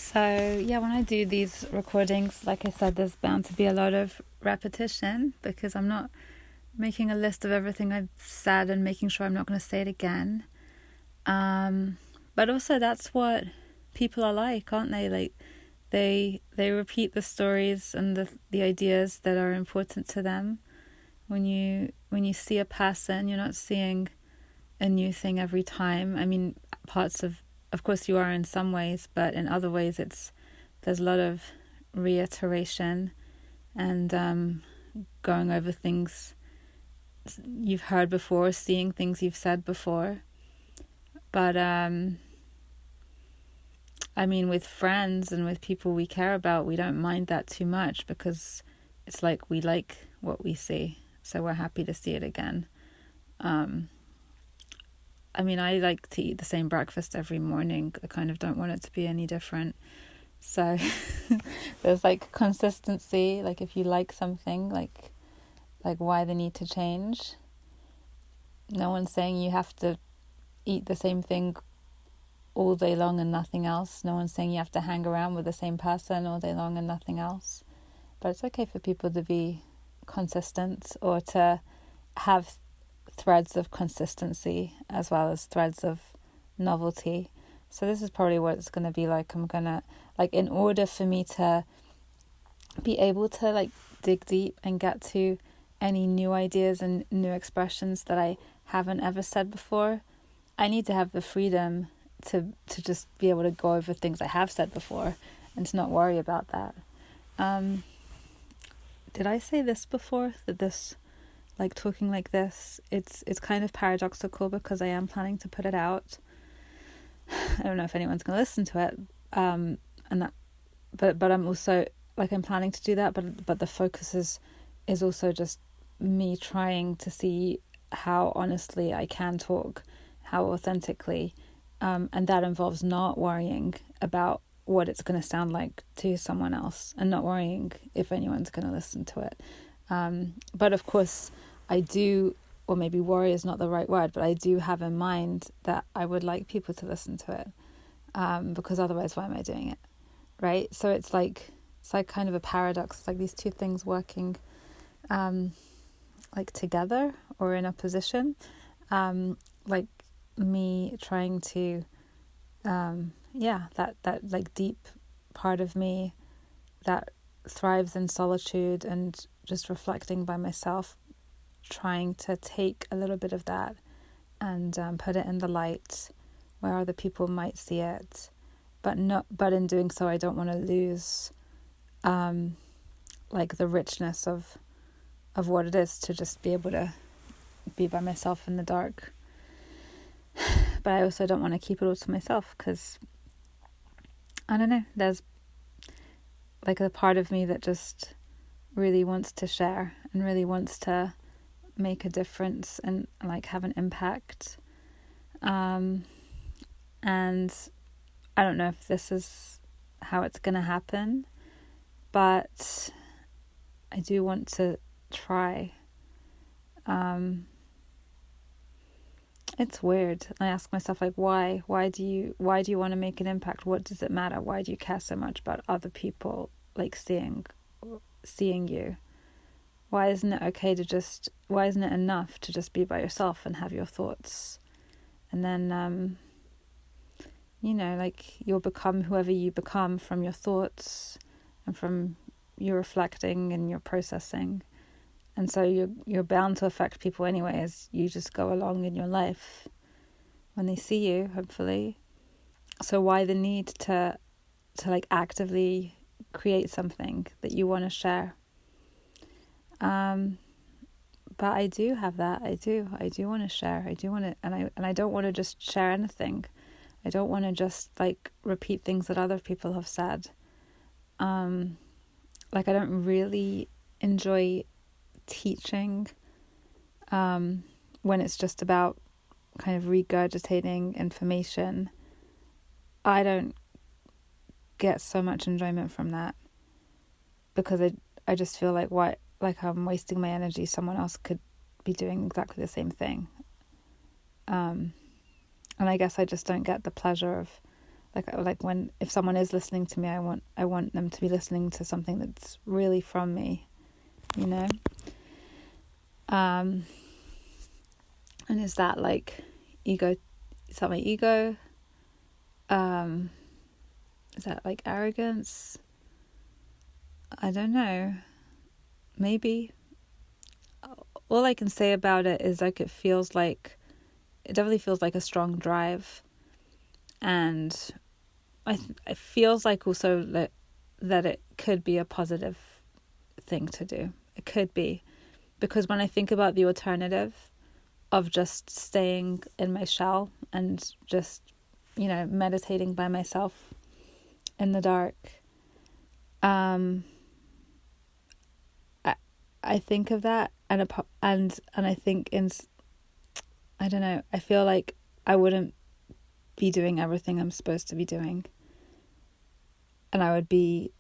So, yeah, when I do these recordings, like I said, there's bound to be a lot of repetition because I'm not making a list of everything I've said and making sure I'm not going to say it again. But also that's what people are like, aren't they? Like they repeat the stories and the ideas that are important to them. When you see a person, you're not seeing a new thing every time. I mean, parts of course you are in some ways, but in other ways there's a lot of reiteration and going over things you've heard before, seeing things you've said before. But I mean, with friends and with people we care about, we don't mind that too much because it's like we like what we see, so we're happy to see it again. I mean, I like to eat the same breakfast every morning. I kind of don't want it to be any different. So there's like consistency. Like if you like something, like why the need to change? No one's saying you have to eat the same thing all day long and nothing else. No one's saying you have to hang around with the same person all day long and nothing else. But it's okay for people to be consistent or to have threads of consistency as well as threads of novelty. So this is probably what it's going to be like. I'm going to, like, in order for me to be able to, like, dig deep and get to any new ideas and new expressions that I haven't ever said before, I need to have the freedom to just be able to go over things I have said before and to not worry about that. Did I say this before? That this, like, talking like this, it's kind of paradoxical because I am planning to put it out. I don't know if anyone's going to listen to it, and that, but I'm also, like, I'm planning to do that, but the focus is also just me trying to see how honestly I can talk, how authentically, and that involves not worrying about what it's going to sound like to someone else and not worrying if anyone's going to listen to it. But of course I do, or maybe worry is not the right word, but I do have in mind that I would like people to listen to it, because otherwise why am I doing it, right? So it's like kind of a paradox. It's like these two things working like together or in opposition, like me trying to that like deep part of me that thrives in solitude and just reflecting by myself, trying to take a little bit of that and put it in the light where other people might see it, but in doing so I don't want to lose like the richness of what it is to just be able to be by myself in the dark. But I also don't want to keep it all to myself because I don't know, there's like a part of me that just really wants to share and really wants to make a difference and like have an impact, and I don't know if this is how it's gonna happen, but I do want to try. It's weird. I ask myself, like, why do you want to make an impact? What does it matter? Why do you care so much about other people, like, seeing you? Why isn't it enough to just be by yourself and have your thoughts? And then, like, you'll become whoever you become from your thoughts and from your reflecting and your processing. And so you're bound to affect people anyway as you just go along in your life when they see you, hopefully. So why the need to like actively create something that you want to share? But I do have that. I do want to share. I do want to, and I don't want to just share anything. I don't want to just like repeat things that other people have said. Like I don't really enjoy teaching when it's just about kind of regurgitating information. I don't get so much enjoyment from that because I just feel like I'm wasting my energy. Someone else could be doing exactly the same thing, and I guess I just don't get the pleasure Like when, if someone is listening to me, I want them to be listening to something that's really from me, you know. And is that like ego? Is that my ego? Is that like arrogance? I don't know. Maybe. All I can say about it is like it definitely feels like a strong drive, and it feels like also that it could be a positive thing to do. It could be, because when I think about the alternative of just staying in my shell and just, meditating by myself in the dark, I think of that and I think I don't know, I feel like I wouldn't be doing everything I'm supposed to be doing, and I would be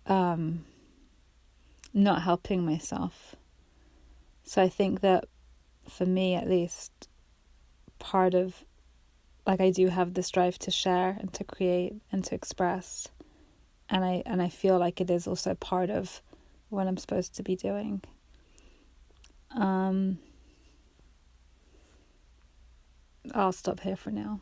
not helping myself. So I think that for me, at least, part of, like, I do have this drive to share and to create and to express, and I feel like it is also part of what I'm supposed to be doing. I'll stop here for now.